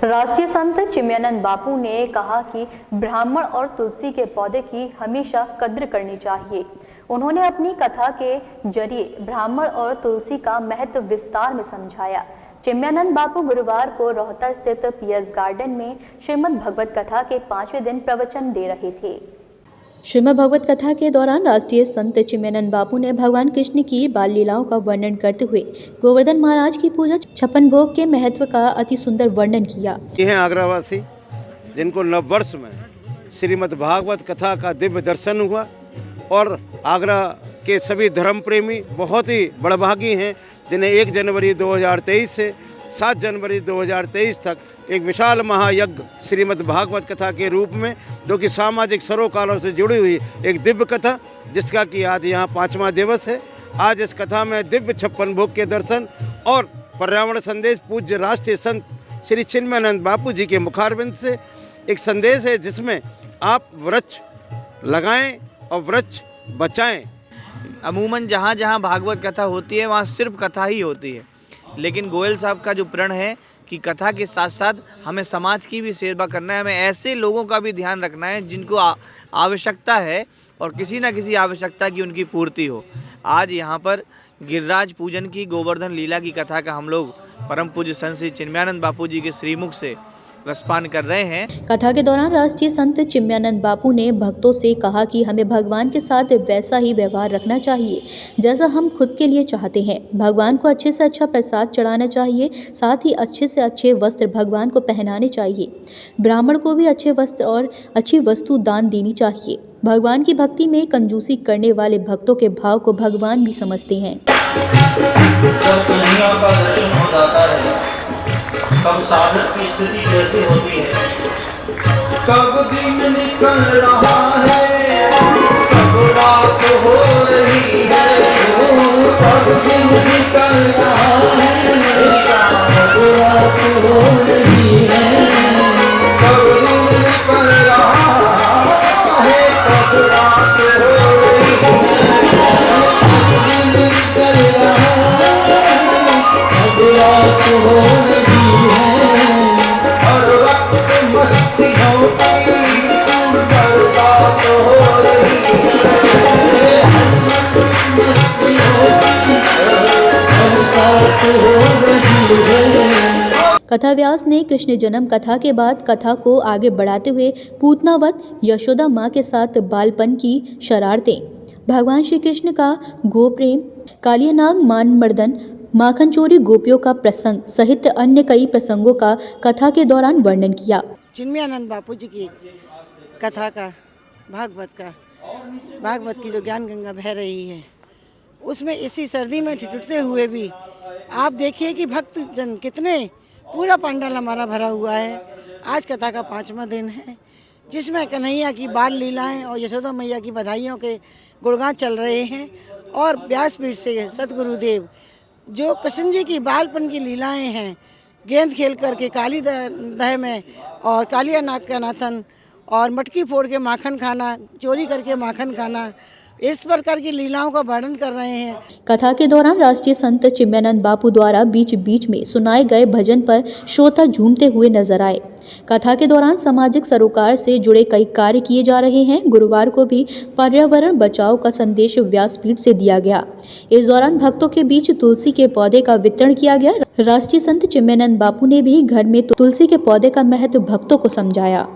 राष्ट्रीय संत चिन्मयानंद बापू ने कहा कि ब्राह्मण और तुलसी के पौधे की हमेशा कद्र करनी चाहिए। उन्होंने अपनी कथा के जरिए ब्राह्मण और तुलसी का महत्व विस्तार में समझाया। चिन्मयानंद बापू गुरुवार को रोहता स्थित पीएस गार्डन में श्रीमद् भगवत कथा के 5वें दिन प्रवचन दे रहे थे। श्रीमद् भगवत कथा के दौरान राष्ट्रीय संत चिन्मयानंद बापू ने भगवान कृष्ण की बाल लीलाओं का वर्णन करते हुए गोवर्धन महाराज की पूजा 56 भोग के महत्व का अति सुंदर वर्णन किया। ये हैं आगरावासी जिनको नववर्ष में श्रीमद् भागवत कथा का दिव्य दर्शन हुआ और आगरा के सभी धर्म प्रेमी बहुत ही बड़भागी हैं जिन्हें 1 जनवरी 2023 से 7 जनवरी 2023 तक एक विशाल महायज्ञ श्रीमद् भागवत कथा के रूप में, जो कि सामाजिक सरोकारों से जुड़ी हुई एक दिव्य कथा, जिसका कि आज यहाँ 5वां दिवस है। आज इस कथा में दिव्य 56 भोग के दर्शन और पर्यावरण संदेश पूज्य राष्ट्रीय संत श्री चिन्मयानंद बापू जी के मुखारबिंद से एक संदेश है, जिसमें आप वृक्ष लगाएं और वृक्ष बचाएं। अमूमन जहाँ जहाँ भागवत कथा होती है वहाँ सिर्फ कथा ही होती है, लेकिन गोयल साहब का जो प्रण है कि कथा के साथ साथ हमें समाज की भी सेवा करना है, हमें ऐसे लोगों का भी ध्यान रखना है जिनको आवश्यकता है और किसी न किसी आवश्यकता की उनकी पूर्ति हो। आज यहाँ पर गिरिराज पूजन की गोवर्धन लीला की कथा का हम लोग परम पूज्य संत श्री चिन्मयानंद बापू जी के श्रीमुख से रसपान कर रहे हैं। कथा के दौरान राष्ट्रीय संत चिन्मयानंद बापू ने भक्तों से कहा कि हमें भगवान के साथ वैसा ही व्यवहार रखना चाहिए जैसा हम खुद के लिए चाहते हैं। भगवान को अच्छे से अच्छा प्रसाद चढ़ाना चाहिए, साथ ही अच्छे से अच्छे वस्त्र भगवान को पहनाने चाहिए। ब्राह्मण को भी अच्छे वस्त्र और अच्छी वस्तु दान देनी चाहिए। भगवान की भक्ति में कंजूसी करने वाले भक्तों के भाव को भगवान भी समझते हैं। कब साधक की स्थिति कैसी होती है, कब दिन निकल रहा है, कब रात हो रही है, कब दिन निकल रहा है, कब रात हो रही है, कब दिन निकल रहा है, कब रात हो रही है, कब दिन निकल रहा है, कब रात हो रही है। कथा व्यास ने कृष्ण जन्म कथा के बाद कथा को आगे बढ़ाते हुए पूतनावत यशोदा माँ के साथ बालपन की शरारतें, भगवान श्री कृष्ण का गोप्रेम, कालियानाग मानमर्दन, माखन चोरी गोपियों का प्रसंग सहित अन्य कई प्रसंगों का कथा के दौरान वर्णन किया। चिन्मयानंद बापू जी की कथा का भागवत की जो ज्ञान गंगा बह रही है, उसमें इसी सर्दी में ठिठुरते हुए भी आप देखिए कि भक्त जन कितने, पूरा पंडाल हमारा भरा हुआ है। आज कथा का 5वां दिन है, जिसमें कन्हैया की बाल लीलाएं और यशोदा मैया की बधाइयों के गुणगान चल रहे हैं। और व्यासपीठ से सतगुरुदेव जो कृष्ण जी की बालपन की लीलाएं हैं, गेंद खेल करके काली दह में और कालिया नाग का नाथन और मटकी फोड़ के माखन खाना, चोरी करके माखन खाना, इस प्रकार की लीलाओं का वर्णन कर रहे हैं। कथा के दौरान राष्ट्रीय संत चिन्मयानंद बापू द्वारा बीच बीच में सुनाए गए भजन पर श्रोता झूमते हुए नजर आए। कथा के दौरान सामाजिक सरोकार से जुड़े कई कार्य किए जा रहे हैं। गुरुवार को भी पर्यावरण बचाव का संदेश व्यासपीठ से दिया गया। इस दौरान भक्तों के बीच तुलसी के पौधे का वितरण किया गया। राष्ट्रीय संत चिन्मयानंद बापू ने भी घर में तुलसी के पौधे का महत्व भक्तों को समझाया।